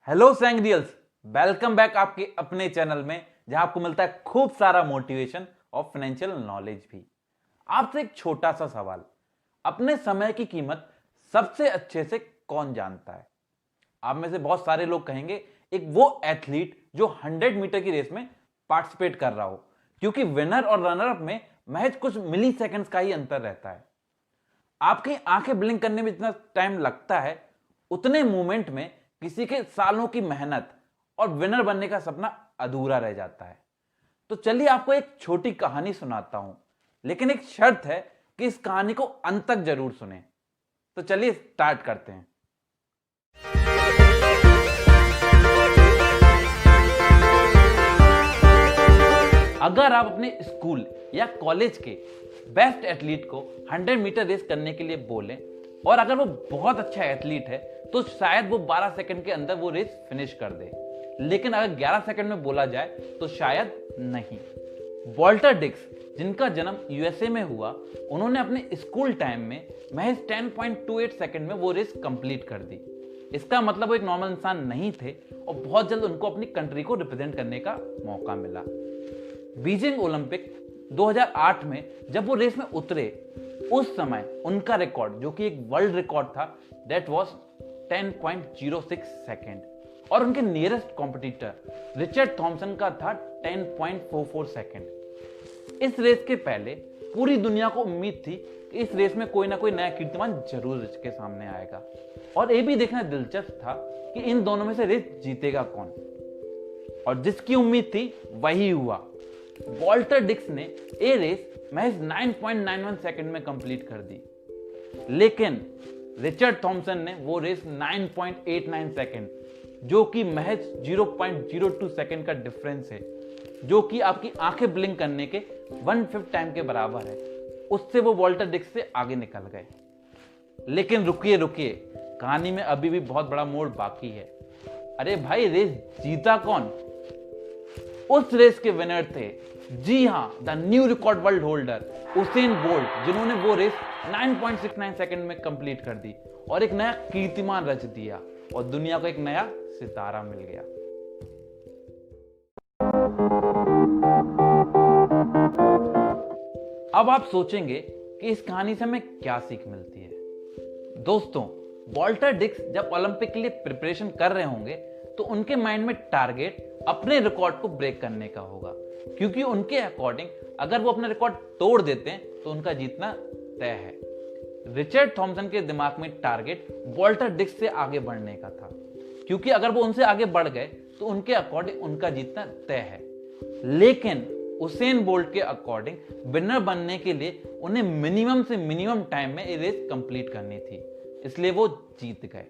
Hello सैंगडियल्स, welcome back आपके अपने channel में जहां आपको मिलता है खूब सारा मोटिवेशन और फाइनेंशियल नॉलेज भी। आपसे एक छोटा सा सवाल, अपने समय की कीमत सबसे अच्छे से कौन जानता है? आप में से बहुत सारे लोग कहेंगे एक वो एथलीट जो 100 मीटर की रेस में पार्टिसिपेट कर रहा हो, क्योंकि विनर और रनर अप में महज कुछ मिली सेकेंड्स का ही अंतर रहता है। आपकी आंखें ब्लिंक करने में जितना टाइम लगता है, उतने मूवमेंट में किसी के सालों की मेहनत और विनर बनने का सपना अधूरा रह जाता है। तो चलिए आपको एक छोटी कहानी सुनाता हूं, लेकिन एक शर्त है कि इस कहानी को अंत तक जरूर सुने। तो चलिए स्टार्ट करते हैं। अगर आप अपने स्कूल या कॉलेज के बेस्ट एथलीट को 100 मीटर रेस करने के लिए बोलें और अगर वो बहुत अच्छा एथलीट है तो शायद वो 12 सेकंड के अंदर वो रेस फिनिश कर दे, लेकिन अगर 11 सेकंड में बोला जाए तो शायद नहीं। वॉल्टर डिक्स, जिनका जन्म यूएसए में हुआ, उन्होंने अपने स्कूल टाइम में महज 10.28 सेकंड में वो रेस कंप्लीट कर दी। इसका मतलब वो एक नॉर्मल इंसान नहीं थे और बहुत जल्द उनको अपनी कंट्री को रिप्रेजेंट करने का मौका मिला। बीजिंग ओलंपिक 2008 में जब वो रेस में उतरे, उस समय उनका रिकॉर्ड, जो कि एक वर्ल्ड रिकॉर्ड था, दैट वाज 10.06 सेकेंड और उनके नियरेस्ट कॉम्पिटिटर रिचर्ड थॉमसन का था 10.44 सेकेंड। इस रेस के पहले पूरी दुनिया को उम्मीद थी कि इस रेस में कोई ना कोई नया कीर्तिमान जरूर इसके सामने आएगा और ये भी देखना दिलचस्प था कि इन दोनों में से रेस जीतेगा कौन। और जिसकी उम्मीद थी वही हुआ। वॉल्टर डिक्स ने ये रेस महज 9.91 सेकंड में कंप्लीट कर दी, लेकिन रिचर्ड थॉमसन ने वो रेस 9.89 सेकंड, जो कि महज 0.02 सेकंड का डिफरेंस है, जो कि आपकी आंखें ब्लिंक करने के 1/5 टाइम के बराबर है, उससे वो वॉल्टर डिक्स से आगे निकल गए। लेकिन रुकिए रुकिए, कहानी में अभी भी बहुत बड़ा मोड़ बाकी है। अरे भाई, रेस जीता कौन? उस रेस के विनर थे, जी हां, the new record world holder Usain bolt, जिन्होंने वो रेस 9.69 सेकंड में कंप्लीट कर दी और एक नया कीर्तिमान रच दिया और दुनिया को एक नया सितारा मिल गया। अब आप सोचेंगे कि इस कहानी से हमें क्या सीख मिलती है। दोस्तों, वॉल्टर डिक्स जब ओलंपिक के लिए प्रिपरेशन कर रहे होंगे तो उनके माइंड में टारगेट अपने रिकॉर्ड को ब्रेक करने का होगा, क्योंकि उनके अकॉर्डिंग अगर वो अपना रिकॉर्ड तोड़ देते हैं तो उनका जीतना तय है। रिचर्ड थॉमसन के दिमाग में टारगेट वॉल्टर डिक्स से आगे बढ़ने का था, क्योंकि अगर वो उनसे आगे बढ़ गए तो उनके अकॉर्डिंग उनका जीतना तय है। लेकिन उसेन बोल्ट के अकॉर्डिंग विनर बनने के लिए उन्हें मिनिमम से मिनिमम टाइम में ये रेस कंप्लीट करनी थी, इसलिए वो जीत गए।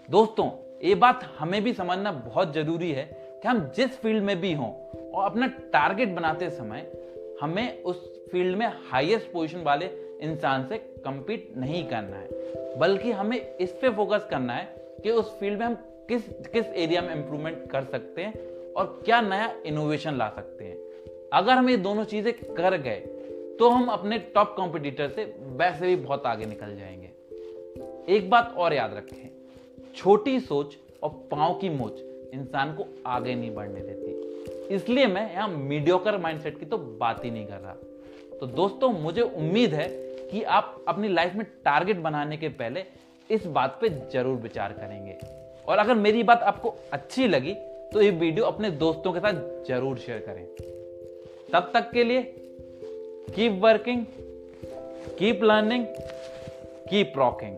दोस्तों, ये बात हमें भी समझना बहुत जरूरी है कि हम जिस फील्ड में भी हों और अपना टारगेट बनाते समय हमें उस फील्ड में हाईएस्ट पोजीशन वाले इंसान से compete नहीं करना है, बल्कि हमें इस पे फोकस करना है कि उस फील्ड में हम किस किस एरिया में इंप्रूवमेंट कर सकते हैं और क्या नया इनोवेशन ला सकते हैं। अगर हम ये दोनों चीजें कर गए तो हम अपने टॉप कॉम्पिटिटर से वैसे भी बहुत आगे निकल जाएंगे। एक बात और याद रखें, छोटी सोच और पांव की मोच इंसान को आगे नहीं बढ़ने देती। इसलिए मैं यहां मीडियोकर माइंडसेट की तो बात ही नहीं कर रहा। तो दोस्तों, मुझे उम्मीद है कि आप अपनी लाइफ में टारगेट बनाने के पहले इस बात पे जरूर विचार करेंगे। और अगर मेरी बात आपको अच्छी लगी तो ये वीडियो अपने दोस्तों के साथ जरूर शेयर करें। तब तक के लिए keep working, keep learning, keep rocking.